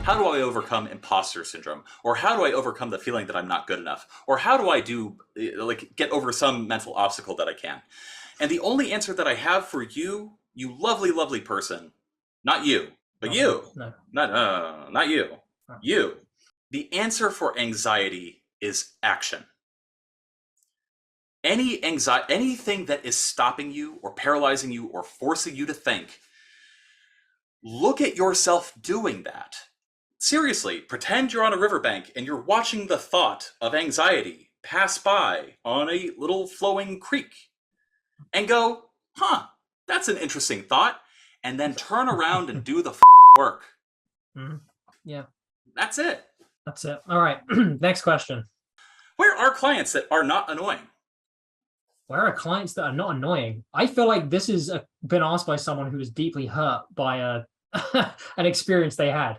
how do I overcome imposter syndrome? Or how do I overcome the feeling that I'm not good enough? Or how do I get over some mental obstacle that I can? And the only answer that I have for you, you lovely, lovely person, not you, but Not me. you, No. not you, Oh. you. The answer for anxiety is action. Anything that is stopping you or paralyzing you or forcing you to think, look at yourself doing that. Seriously, pretend you're on a riverbank and you're watching the thought of anxiety pass by on a little flowing creek and go, huh, that's an interesting thought, and then turn around and do the work. Mm. Yeah. That's it. That's it. All right. Next question. Where are clients that are not annoying? Where are clients that are not annoying? I feel like this has been asked by someone who was deeply hurt by an experience they had.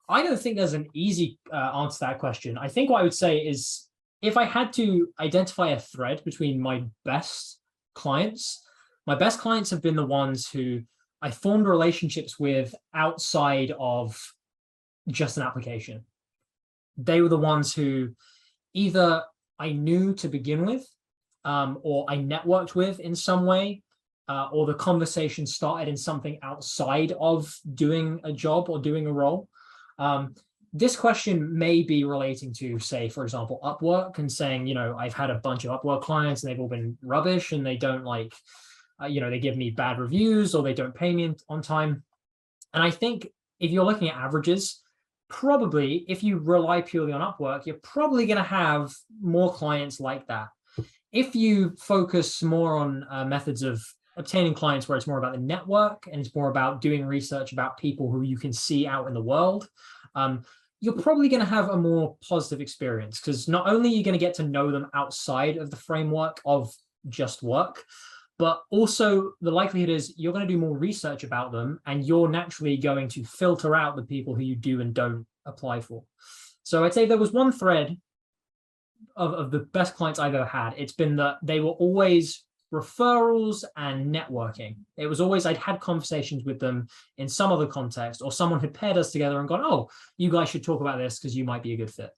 I don't think there's an easy answer to that question. I think what I would say is if I had to identify a thread between my best clients have been the ones who I formed relationships with outside of just an application. They were the ones who either I knew to begin with, or I networked with in some way, or the conversation started in something outside of doing a job or doing a role. This question may be relating to, say, for example, Upwork, and saying, you know, I've had a bunch of Upwork clients and they've all been rubbish and they don't like, they give me bad reviews or they don't pay me on time. And I think if you're looking at averages, probably if you rely purely on Upwork, you're probably going to have more clients like that. If you focus more on methods of obtaining clients where it's more about the network and it's more about doing research about people who you can see out in the world, you're probably going to have a more positive experience, because not only are you going to get to know them outside of the framework of just work, but also the likelihood is you're going to do more research about them and you're naturally going to filter out the people who you do and don't apply for. So I'd say there was one thread of the best clients I've ever had. It's been that they were always referrals and networking. It was always I'd had conversations with them in some other context, or someone had paired us together and gone, oh, you guys should talk about this because you might be a good fit.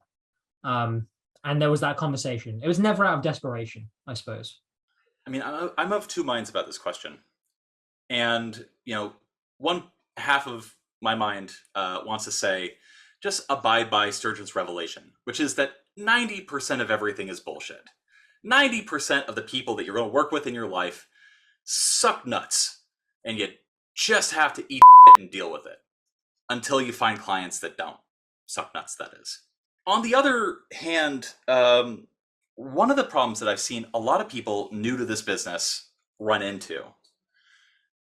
And there was that conversation. It was never out of desperation, I suppose. I mean, I'm of two minds about this question. And, one half of my mind wants to say, just abide by Sturgeon's revelation, which is that 90% of everything is bullshit. 90% of the people that you're going to work with in your life suck nuts, and you just have to eat it and deal with it until you find clients that don't suck nuts, that is. On the other hand, one of the problems that I've seen a lot of people new to this business run into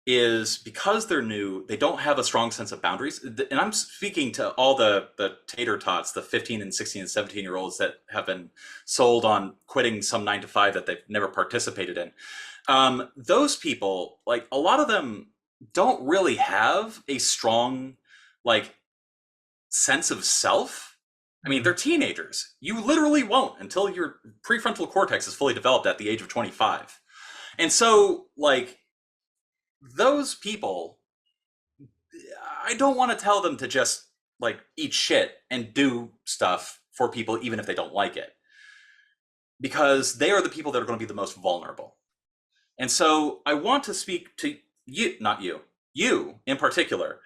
is because they're new, they don't have a strong sense of boundaries. And I'm speaking to all the tater tots, the 15 and 16 and 17-year-olds that have been sold on quitting some 9-to-5 that they've never participated in. Those people, like a lot of them don't really have a strong sense of self. I mean, they're teenagers. You literally won't until your prefrontal cortex is fully developed at the age of 25. And so those people, I don't want to tell them to just eat shit and do stuff for people even if they don't like it, because they are the people that are going to be the most vulnerable. And so I want to speak to you, not you, you in particular.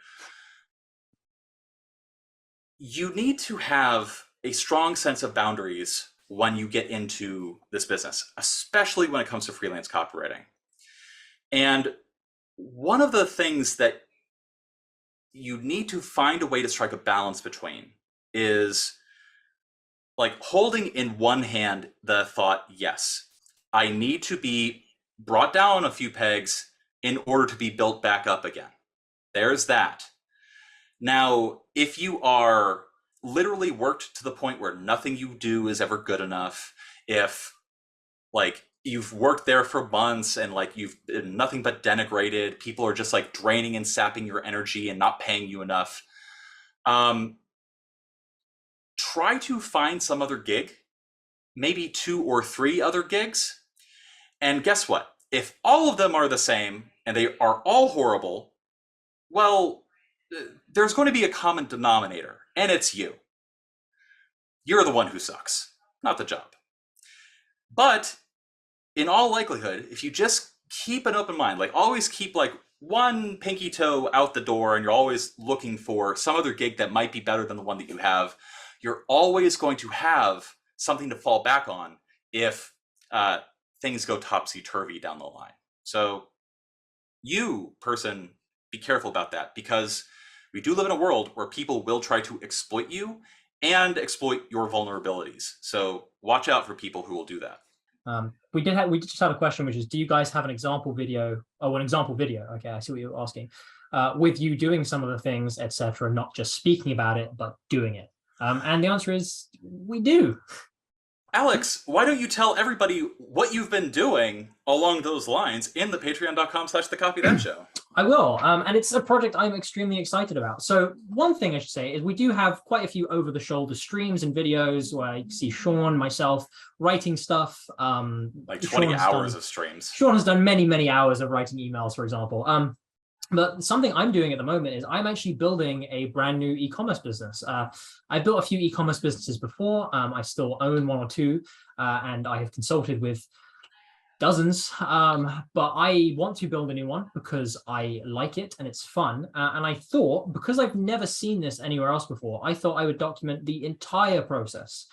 You need to have a strong sense of boundaries when you get into this business, especially when it comes to freelance copywriting. And one of the things that you need to find a way to strike a balance between is holding in one hand the thought, yes, I need to be brought down a few pegs in order to be built back up again. There's that. Now, if you are literally worked to the point where nothing you do is ever good enough, if you've worked there for months and you've been nothing but denigrated, people are just draining and sapping your energy and not paying you enough, try to find some other gig, maybe 2 or 3 other gigs. And guess what? If all of them are the same and they are all horrible, well, there's going to be a common denominator, and it's you. You're the one who sucks, not the job. But in all likelihood, if you just keep an open mind, like always keep like one pinky toe out the door, and you're always looking for some other gig that might be better than the one that you have, you're always going to have something to fall back on if things go topsy-turvy down the line. So you, person, be careful about that, because we do live in a world where people will try to exploit you and exploit your vulnerabilities. So watch out for people who will do that. We just have a question, which is, do you guys have an example video? Oh, an example video. Okay, I see what you're asking. With you doing some of the things, etc., not just speaking about it, but doing it. And the answer is, we do. Alex, why don't you tell everybody what you've been doing along those lines in the patreon.com/thecopythatshow? I will. And it's a project I'm extremely excited about. So one thing I should say is we do have quite a few over-the-shoulder streams and videos where you see Sean, myself, writing stuff. Like 20 hours of streams. Sean has done many, many hours of writing emails, for example. But something I'm doing at the moment is I'm actually building a brand new e-commerce business. I built a few e-commerce businesses before. I still own one or two, and I have consulted with dozens, but I want to build a new one because I like it and it's fun. And I thought, because I've never seen this anywhere else before, I thought I would document the entire process.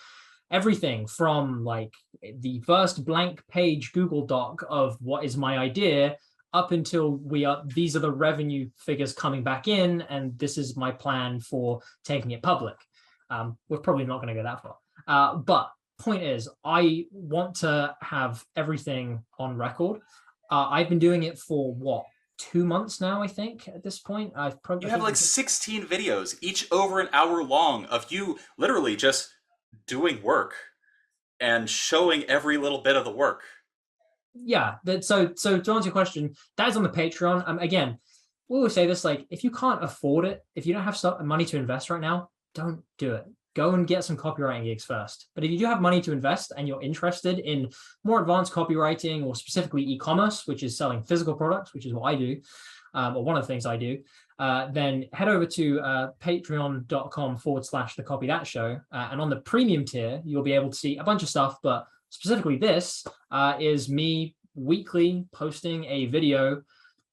Everything from like the first blank page Google Doc of what is my idea up until these are the revenue figures coming back in, and this is my plan for taking it public. We're probably not going to go that far. But point is, I want to have everything on record. I've been doing it for what, 2 months now, I think, at this point. You have like 16 videos, each over an hour long, of you literally just doing work and showing every little bit of the work. Yeah, so to answer your question, that is on the Patreon. Again, we always say this, like, if you can't afford it, if you don't have money to invest right now, don't do it. Go and get some copywriting gigs first. But if you do have money to invest and you're interested in more advanced copywriting, or specifically e-commerce, which is selling physical products, which is what I do, or one of the things I do, then head over to patreon.com/thecopythatshow. And on the premium tier, you'll be able to see a bunch of stuff, but specifically this is me weekly posting a video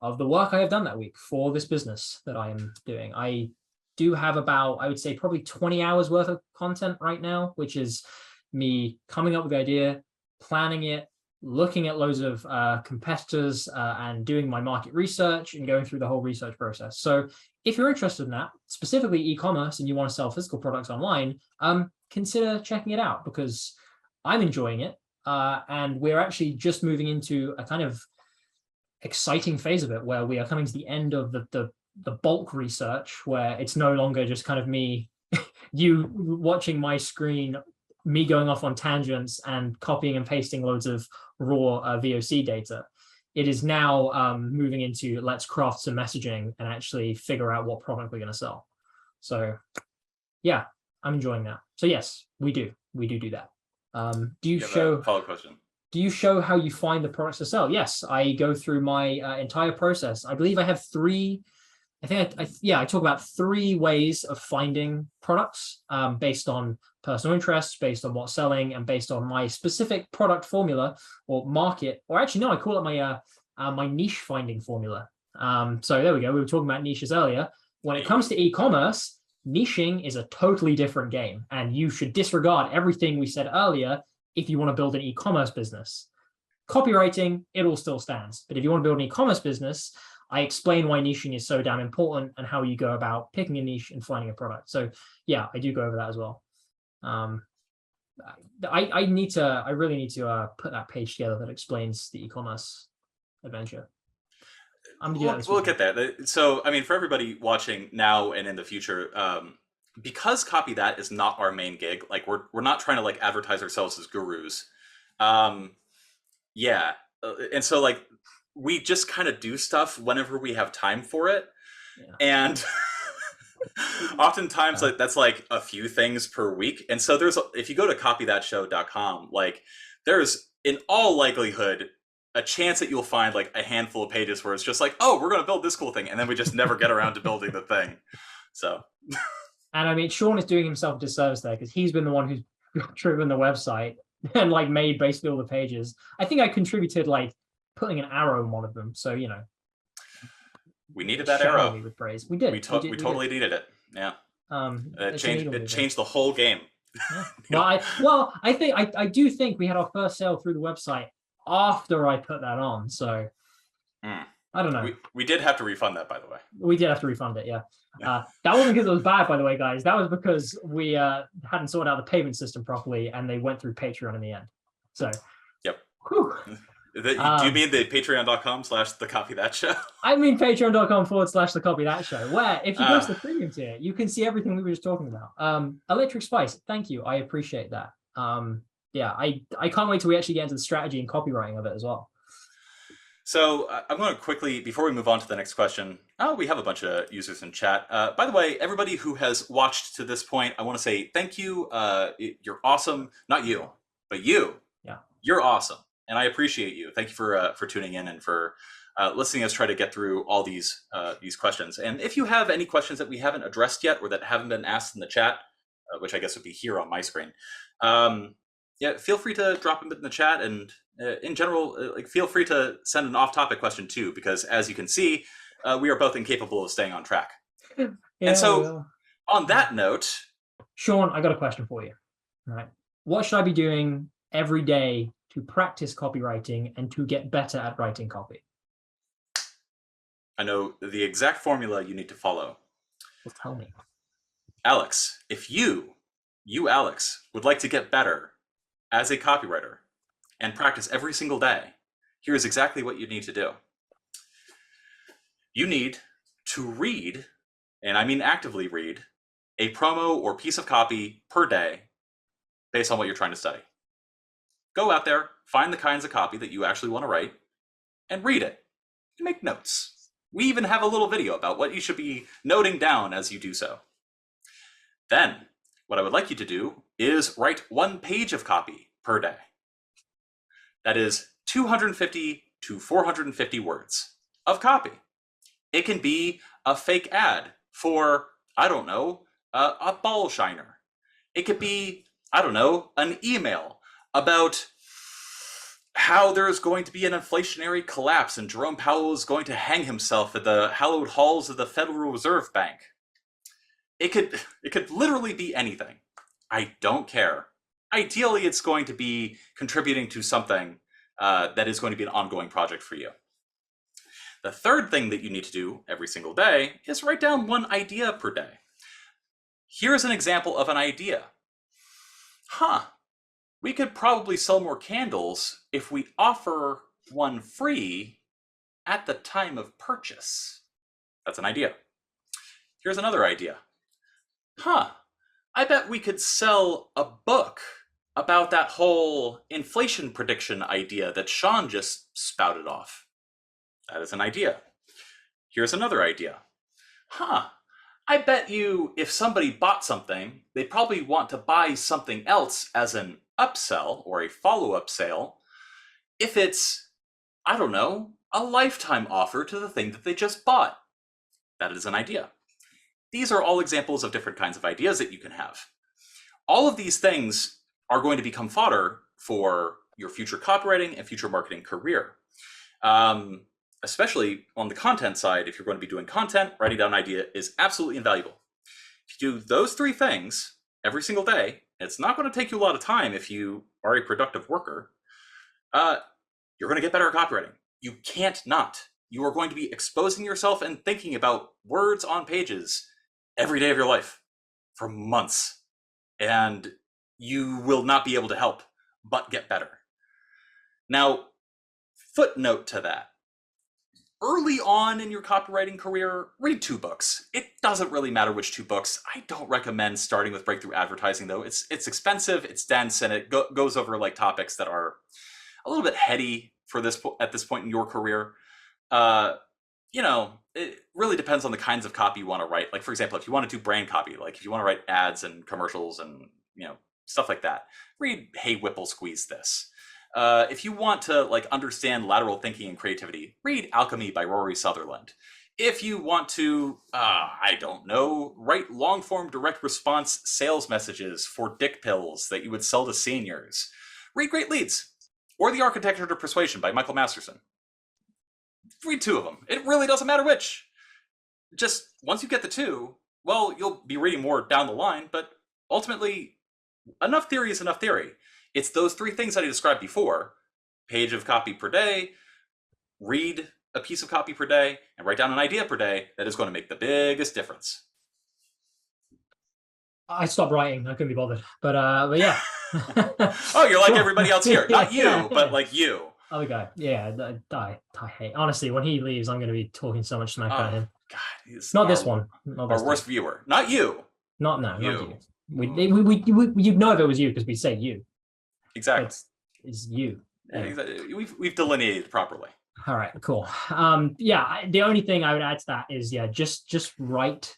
of the work I have done that week for this business that I am doing. I do have about, I would say, probably 20 hours worth of content right now, which is me coming up with the idea, planning it, looking at loads of competitors and doing my market research and going through the whole research process. So if you're interested in that, specifically e-commerce, and you want to sell physical products online, consider checking it out, because I'm enjoying it. And we're actually just moving into a kind of exciting phase of it, where we are coming to the end of the bulk research, where it's no longer just kind of me, you watching my screen, me going off on tangents and copying and pasting loads of raw VOC data. It is now moving into, let's craft some messaging and actually figure out what product we're going to sell. So yeah, I'm enjoying that. So yes, we do that. Do you show follow question? Do you show how you find the products to sell? Yes, I go through my entire process. I believe I have three. I talk about 3 ways of finding products based on personal interests, based on what's selling, and based on my specific product formula or market. Or actually, no, I call it my niche finding formula. So there we go. We were talking about niches earlier. When it comes to e-commerce, niching is a totally different game, and you should disregard everything we said earlier if you want to build an e-commerce business. Copywriting, it all still stands. But if you want to build an e-commerce business, I explain why niching is so damn important and how you go about picking a niche and finding a product. So yeah, I do go over that as well. I really need to put that page together that explains the e-commerce adventure. We'll get there. So, I mean, for everybody watching now and in the future, because Copy That is not our main gig, like we're not trying to like advertise ourselves as gurus. Yeah. And so like, we just kind of do stuff whenever we have time for it. Yeah. And oftentimes like that's like a few things per week. And so if you go to copythatshow.com, like there's in all likelihood a chance that you'll find like a handful of pages where it's just like, oh, we're going to build this cool thing, and then we just never get around to building the thing. So, and I mean, Sean is doing himself a disservice there because he's been the one who's driven the website and like made basically all the pages. I think I contributed like putting an arrow in one of them. So, you know, we needed that arrow. With praise. We did. We totally needed it. Yeah. It changed the whole game. Yeah. I think I do think we had our first sale through the website after I put that on. So I don't know. We did have to refund that, by the way. We did have to refund it, yeah. That wasn't because it was bad, by the way, guys. That was because we hadn't sorted out the payment system properly, and they went through Patreon in the end. So, yep. Whew. Do you mean the patreon.com/thecopythatshow? I mean patreon.com/thecopythatshow, where if you go to the premium tier, you can see everything we were just talking about. Electric Spice, thank you. I appreciate that. Yeah, I can't wait till we actually get into the strategy and copywriting of it as well. So I'm going to quickly, before we move on to the next question, we have a bunch of users in chat. By the way, everybody who has watched to this point, I want to say thank you. You're awesome. Not you, but you. Yeah. You're awesome. And I appreciate you. Thank you for tuning in and for listening to us try to get through all these questions. And if you have any questions that we haven't addressed yet or that haven't been asked in the chat, which I guess would be here on my screen, yeah, feel free to drop them in the chat. And in general, feel free to send an off-topic question too, because as you can see, we are both incapable of staying on track. Yeah, and so on that note, Sean, I got a question for you. All right. What should I be doing every day to practice copywriting and to get better at writing copy? I know the exact formula you need to follow. Well, tell me. Alex, if you, Alex, would like to get better as a copywriter and practice every single day, here's exactly what you need to do. You need to read, and I mean actively read, a promo or piece of copy per day based on what you're trying to study. Go out there, find the kinds of copy that you actually want to write, and read it. You make notes. We even have a little video about what you should be noting down as you do so. Then, what I would like you to do is write 1 page of copy per day. That is 250 to 450 words of copy. It can be a fake ad for, I don't know, a ball shiner. It could be, I don't know, an email about how there's going to be an inflationary collapse and Jerome Powell is going to hang himself at the hallowed halls of the Federal Reserve Bank. It could literally be anything. I don't care. Ideally, it's going to be contributing to something that is going to be an ongoing project for you. The third thing that you need to do every single day is write down 1 idea per day. Here's an example of an idea. We could probably sell more candles if we offer 1 free at the time of purchase. That's an idea. Here's another idea. I bet we could sell a book about that whole inflation prediction idea that Sean just spouted off. That is an idea. Here's another idea. I bet you if somebody bought something, they'd probably want to buy something else as an upsell or a follow-up sale if it's, I don't know, a lifetime offer to the thing that they just bought. That is an idea. These are all examples of different kinds of ideas that you can have. All of these things are going to become fodder for your future copywriting and future marketing career. Especially on the content side, if you're going to be doing content, writing down an idea is absolutely invaluable. If you do those 3 things every single day, it's not going to take you a lot of time if you are a productive worker. You're going to get better at copywriting. You can't not. You are going to be exposing yourself and thinking about words on pages every day of your life for months. And you will not be able to help but get better. Now, footnote to that. Early on in your copywriting career, read 2 books. It doesn't really matter which 2 books. I don't recommend starting with breakthrough advertising, though. It's expensive, it's dense, and it goes over like topics that are a little bit heady for at this point in your career. It really depends on the kinds of copy you want to write. Like, for example, if you want to do brand copy, like if you want to write ads and commercials and stuff like that, read Hey Whipple Squeeze This. If you want to like understand lateral thinking and creativity, read Alchemy by Rory Sutherland. If you want to, I don't know, write long-form direct response sales messages for dick pills that you would sell to seniors, read Great Leads or The Architecture to Persuasion by Michael Masterson. Read 2 of them. It really doesn't matter which. Just once you get the 2, well, you'll be reading more down the line, but ultimately, enough theory is enough theory. It's those 3 things that I described before: page of copy per day, read a piece of copy per day, and write down an idea per day that is going to make the biggest difference. I stopped writing. I couldn't be bothered. But yeah. Oh, you're like everybody else here. Not you, but like you. Other guy. Yeah, I hate. Honestly, when he leaves, I'm going to be talking so much smack about him. God, he's not this one. Not this our worst viewer. Not you. Not you. You'd know if it was you because we say you. Exactly. It's you. Yeah, exactly. We've delineated properly. All right, cool. Yeah, the only thing I would add to that is, yeah, just write.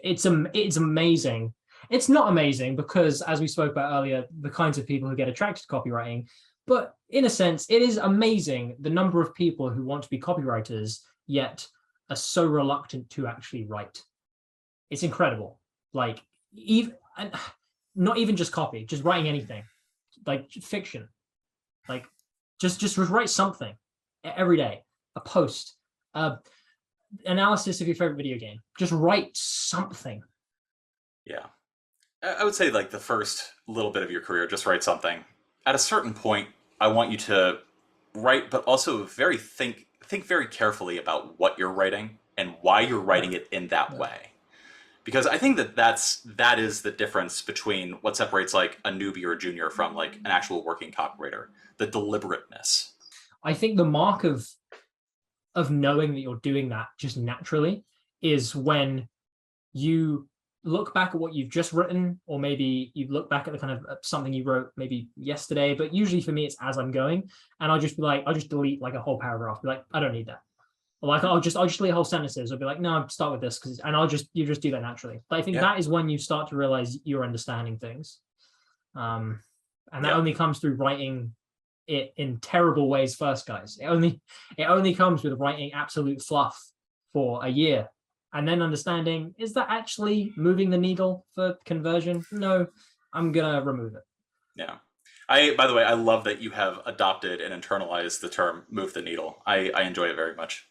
It's amazing. It's not amazing because, as we spoke about earlier, the kinds of people who get attracted to copywriting, but in a sense, it is amazing the number of people who want to be copywriters yet are so reluctant to actually write. It's incredible. Like, not even just copy, just writing anything, like fiction, like just write something every day, a post, analysis of your favorite video game. Just write something. Yeah, I would say like the first little bit of your career, just write something. At a certain point, I want you to write, but also think very carefully about what you're writing and why you're writing it in that way. Because I think that is the difference between what separates like a newbie or a junior from like an actual working copywriter. The deliberateness. I think the mark of knowing that you're doing that just naturally is when you look back at what you've just written, or maybe you look back at the kind of something you wrote maybe yesterday, but usually for me it's as I'm going, and I'll just delete like a whole paragraph, be like, I don't need that. Or like I'll just delete whole sentences. I'll be like, no, start with this, and you just do that naturally. But I think that is when you start to realize you're understanding things, and that only comes through writing it in terrible ways first, guys. It only comes with writing absolute fluff for a year, and then understanding, is that actually moving the needle for conversion? No, I'm gonna remove it. Yeah. By the way, I love that you have adopted and internalized the term "move the needle." I enjoy it very much.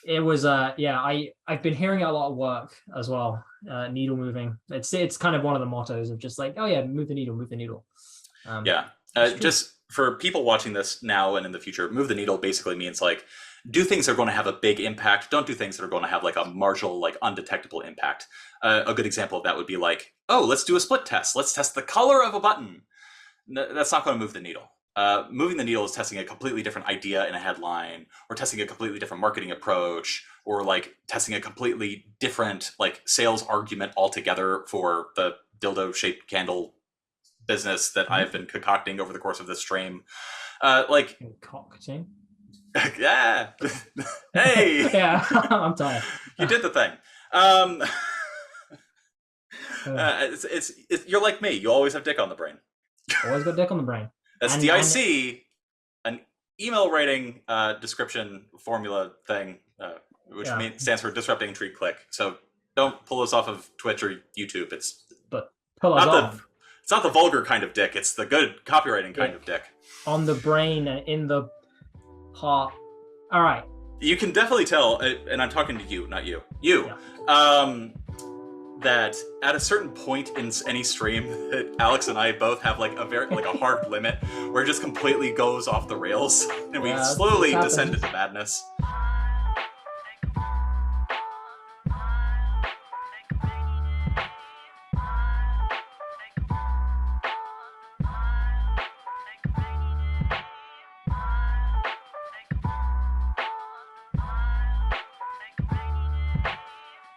It was I've been hearing it a lot at work as well. Needle moving. It's kind of one of the mottos of just like, oh yeah, move the needle. Just for people watching this now and in the future, move the needle basically means like, do things that are going to have a big impact. Don't do things that are going to have like a marginal, like undetectable impact. A good example of that would be like, oh, let's do a split test. Let's test the color of a button. That's not going to move the needle. Moving the needle is testing a completely different idea in a headline, or testing a completely different marketing approach, or like testing a completely different like sales argument altogether for the dildo-shaped candle business that I've been concocting over the course of this stream. Concocting? Yeah. Hey. Yeah, I'm tired. You did the thing. You're like me. You always have dick on the brain. Always got dick on the brain. That's DIC, an email writing description formula thing, which stands for disrupting intrigue click. So don't pull us off of Twitch or YouTube. It's not the vulgar kind of dick. It's the good copywriting kind of dick. On the brain and in the heart. All right. You can definitely tell, and I'm talking to you, not you. That at a certain point in any stream, that Alex and I both have like a hard limit where it just completely goes off the rails, and we slowly descend into madness.